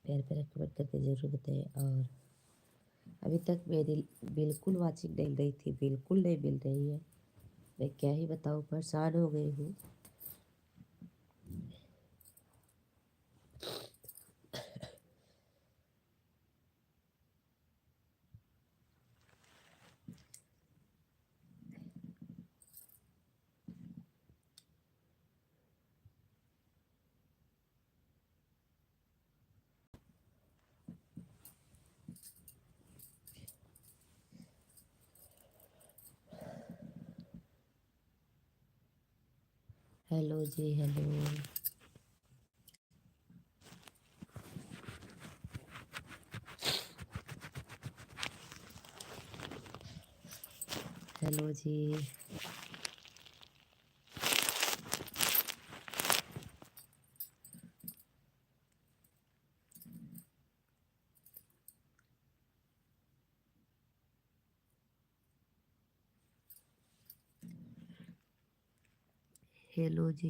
प्यार प्यारा कमेंट करके ज़रूर बताएं। और अभी तक मेरी बिल्कुल वाचिंग नहीं रही थी, बिल्कुल नहीं मिल रही है। मैं क्या ही बताऊँ, परेशान हो गई हूँ। हेलो जी, हेलो। हेलो जी। हेलो जी।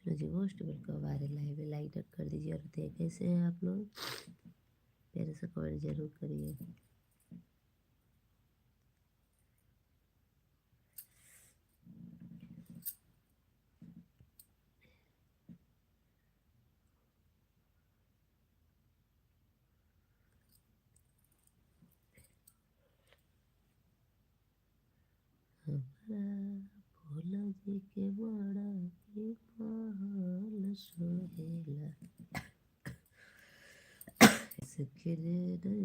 हेलो जी, मोस्ट वेलकम हमारे लाइव में। लाइक कर दीजिए और बताइए कैसे हैं आप लोग। प्यारे से कमेंट जरूर करिए। भोला जी के बड़ा की पाल सोहेला सखरे रे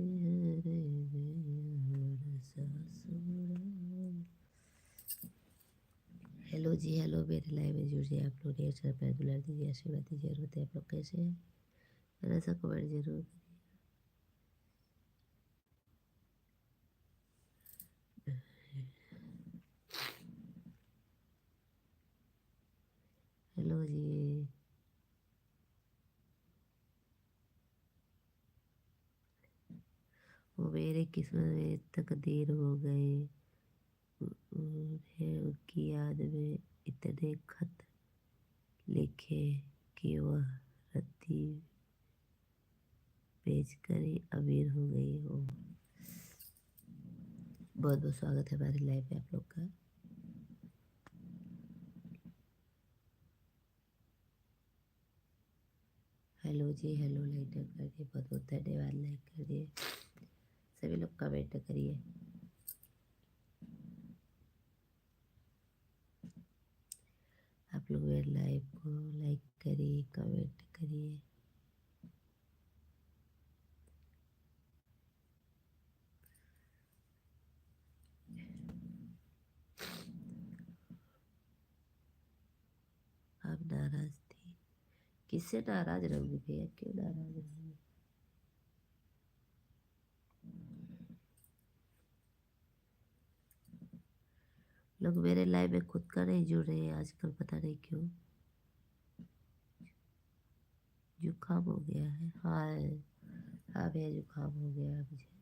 हेलो जी, हेलो। मेरे लाइव में जुड़िए आप लोग। ढेर सारा प्यार दुलार दीजिए, आशीर्वाद दीजिए और बताइए आप लोग कैसे हैं। मेरा सा कमेंट जरूर। हेलो जी। वो मेरे किस्मत में तकदीर हो गए, उन्हें उनकी याद में इतने खत लिखे कि वह रत्ती बेचकर ही अमीर हो गई हो। बहुत बहुत स्वागत है हमारे लाइव में आप लोग का। हेलो जी, हेलो। लाइक कर दिए, बहुत बहुत धन्यवाद। लाइक कर दिए, सभी लोग कमेंट करिए। आप लोग मेरे लाइव को लाइक करिए, कमेंट करिए। आप नाराज थी, किससे नाराज रहूंगी भैया, क्यों नाराज रहूंगी। लोग मेरे लाइव में खुद का नहीं जुड़ रहे हैं आजकल, पता नहीं क्यों। जुकाम हो गया है। हाँ भैया, जुकाम हो गया है मुझे।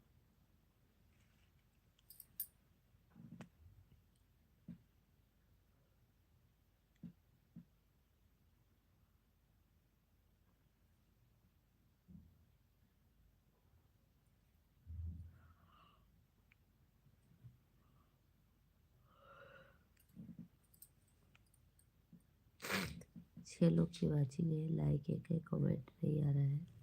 छह लोग की वाचिंग है, लाइक एक है, कमेंट नहीं आ रहा है।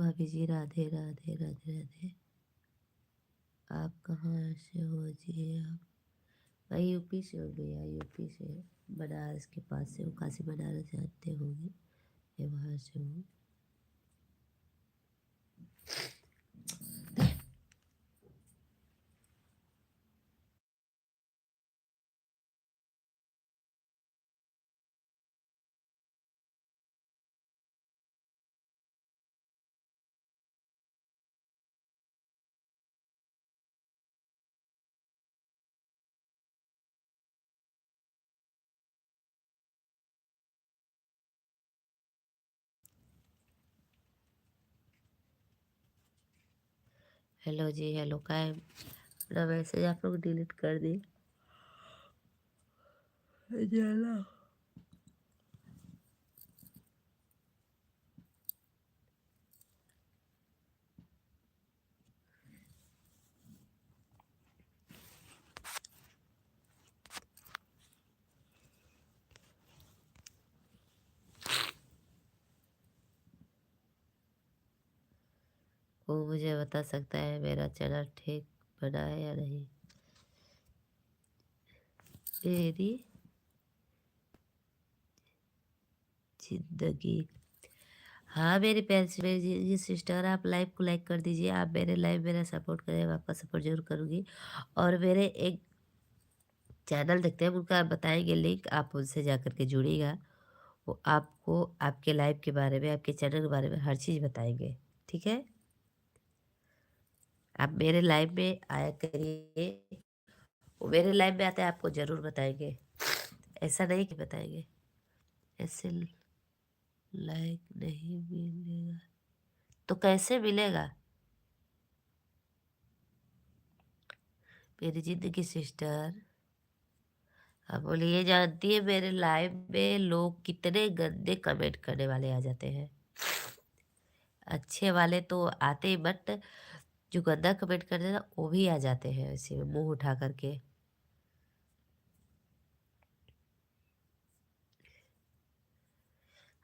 भाभी जी, राधे राधे राधे राधे। आप कहाँ से हो जी? आप? मैं यूपी से हूँ भैया, यूपी से, बनारस के पास से हूँ, काशी बनारस जानते होंगे, मैं वहाँ से हूँ। हेलो जी, हेलो। का है अपना मैसेज आप लोग डिलीट कर दिए? जाला वो मुझे बता सकता है मेरा चैनल ठीक बना है या नहीं? मेरी जिंदगी। हाँ मेरी मेरी सिस्टर, आप लाइव को लाइक कर दीजिए। आप मेरे लाइव मेरा सपोर्ट करें, मैं आपका सपोर्ट जरूर करूँगी। और मेरे एक चैनल देखते हैं, उनका बताएंगे लिंक, आप उनसे जा कर के जुड़िएगा। वो आपको आपके लाइव के बारे में, आपके चैनल के बारे में हर चीज़ बताएंगे, ठीक है? आप मेरे लाइव में आया करिए, वो मेरे लाइव में आते हैं, आपको ज़रूर बताएंगे, ऐसा नहीं कि बताएंगे। ऐसे लाइक नहीं मिलेगा तो कैसे मिलेगा? मेरी जिंदगी सिस्टर, अब बोलिए, जानती है मेरे लाइव में लोग कितने गंदे कमेंट करने वाले आ जाते हैं। अच्छे वाले तो आते ही, बट जो गंदा कमेंट करते हैं ना, वो भी आ जाते हैं ऐसे में मुंह उठा करके।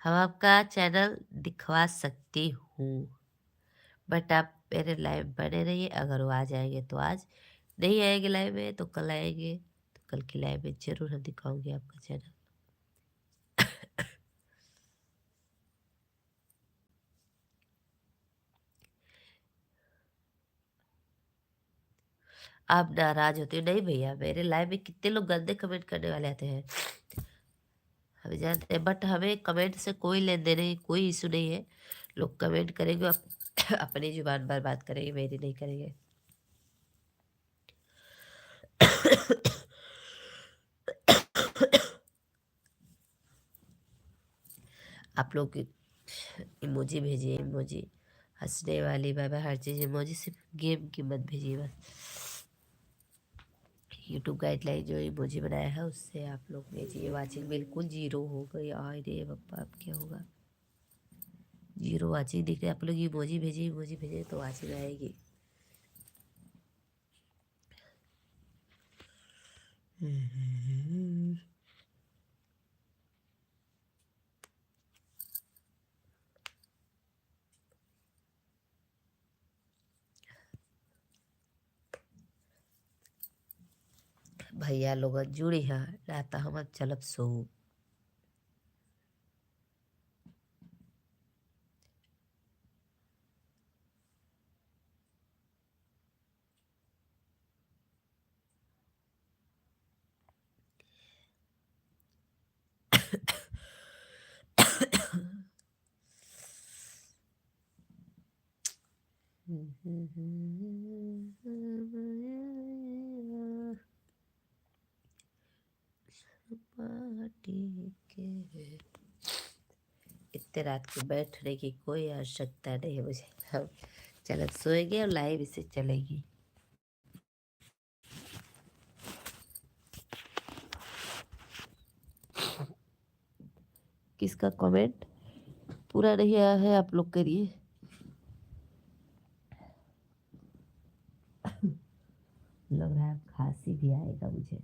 हम आपका चैनल दिखवा सकती हूँ, बट आप मेरे लाइव बने रहिए। अगर वो आ जाएंगे तो आज, नहीं आएंगे लाइव में तो कल आएंगे, तो कल की लाइव में जरूर हम दिखाऊंगी आपका चैनल। आप नाराज होते हो? नहीं भैया, मेरे लाइव में कितने लोग गंदे कमेंट करने वाले आते हैं, हमें जानते हैं, बट हमें कमेंट से कोई लेन देन नहीं, कोई इशू नहीं है। लोग कमेंट करेंगे, अपनी जुबान बर्बाद करेंगे, मेरी नहीं करेंगे। आप लोग इमोजी भेजिए, इमोजी हंसने वाली, बाबा हर चीज़ इमोजी, सिर्फ गेम की मत भेजिए बस। यूट्यूब गाइडलाइन जो इमोजी बनाया है उससे आप लोग भेजिए। वाचिंग बिल्कुल जीरो हो गई, आए रे बाबा, अब क्या होगा? जीरो वाचिंग दिख रही है। आप लोग इमोजी भेजिए, इमोजी भेजिए तो वाचिंग आएगी। भैया लोग जुड़ी हैं, रहता हम चलब सो। पार्टी के इतने रात को बैठने की कोई आवश्यकता नहीं है मुझे। हम चलो सोएंगे और लाइव इसे चलेगी। किसका कमेंट पूरा नहीं आया है आप लोग करिए। लग रहा है खांसी भी आएगा मुझे।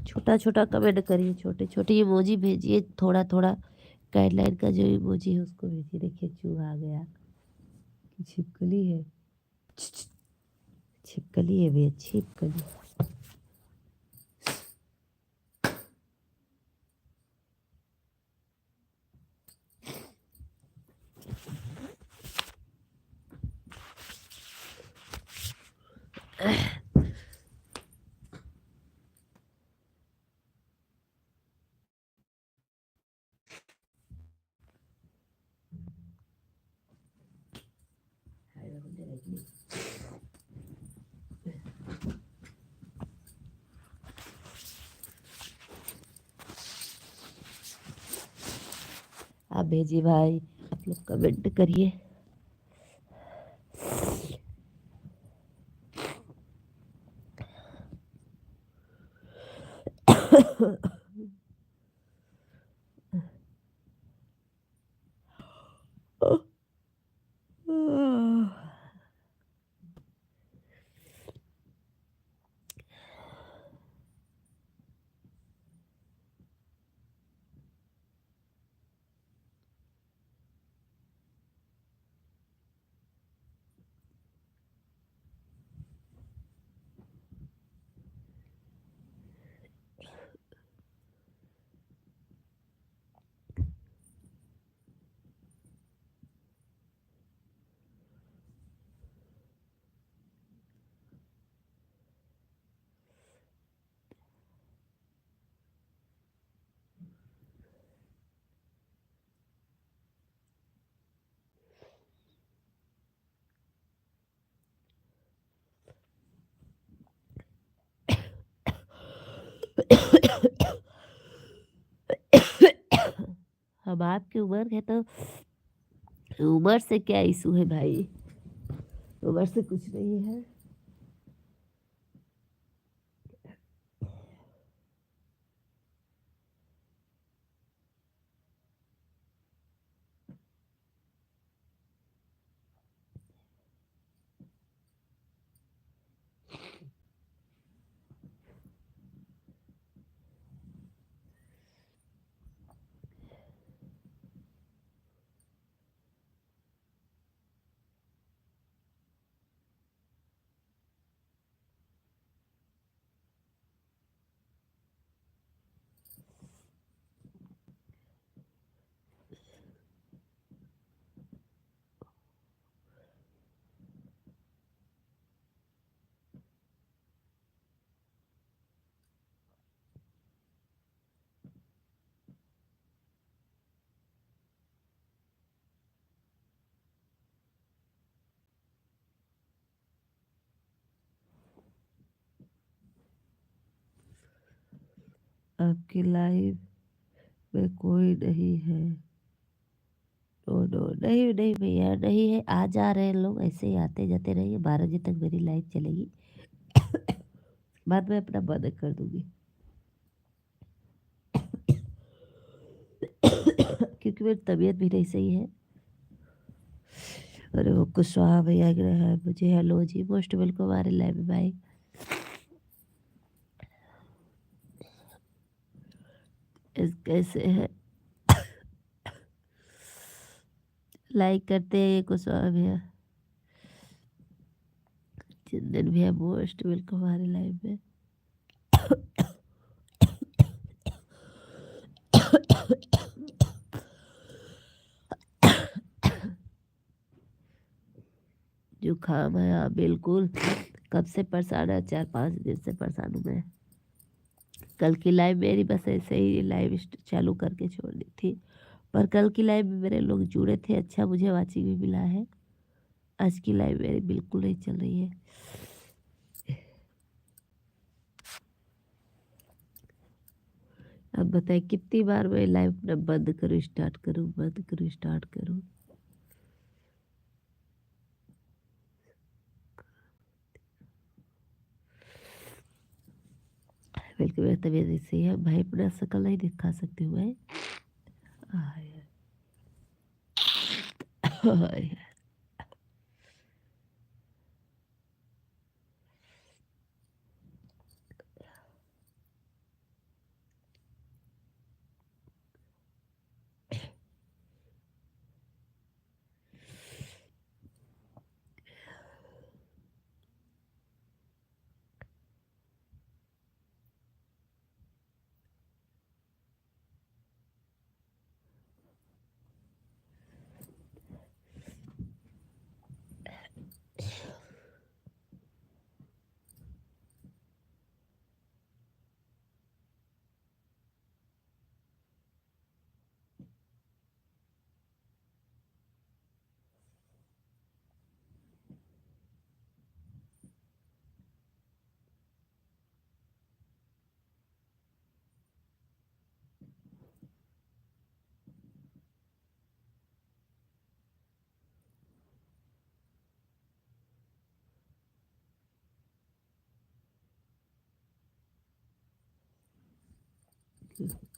छोटा छोटा कमेंट करिए, छोटे छोटे इमोजी भेजिए, थोड़ा थोड़ा गाइडलाइन का जो इमोजी है उसको भेजिए। देखिए चूहा आ गया कि छिपकली है। छिपकली है भैया, छिपकली। आप भेजिए भाई, आप लोग कमेंट करिए। हम आपकी उम्र है तो उम्र से क्या इशू है भाई, उम्र से कुछ नहीं है। आपकी लाइफ में कोई नहीं है। नो नो, नहीं नहीं भैया, नहीं है। आ जा रहे हैं लोग, ऐसे ही आते जाते रहिए। 12 बजे तक मेरी लाइफ चलेगी, बाद में अपना बंद कर दूंगी। क्योंकि मेरी तबीयत भी नहीं सही है। अरे वो कुशवाहा भैया गिरा है मुझे। हेलो जी, मोस्ट वेलकम हमारे लाइव में भाई। कैसे है? लाइक करते हैं ये कुशवाहा भैया। चंदन भैया मोस्ट वेलकम हमारे लाइव में। जुकाम है, हाँ बिल्कुल। कब से परेशान है? 4-5 दिन से परेशान हूँ मैं। कल की लाइव मेरी बस ऐसे ही लाइव चालू करके छोड़ दी थी, पर कल की लाइव में मेरे लोग जुड़े थे, अच्छा मुझे वाचिंग भी मिला है। आज की लाइव मेरी बिल्कुल नहीं चल रही है। अब बताए कितनी बार मैं लाइव अपना बंद करूँ स्टार्ट करूँ, बंद करूँ स्टार्ट करूँ। बिल्कुल मेरी तबीयत ऐसी है भाई, अपना शकल नहीं दिखा सकती हूँ मैं। आय, आय। यू।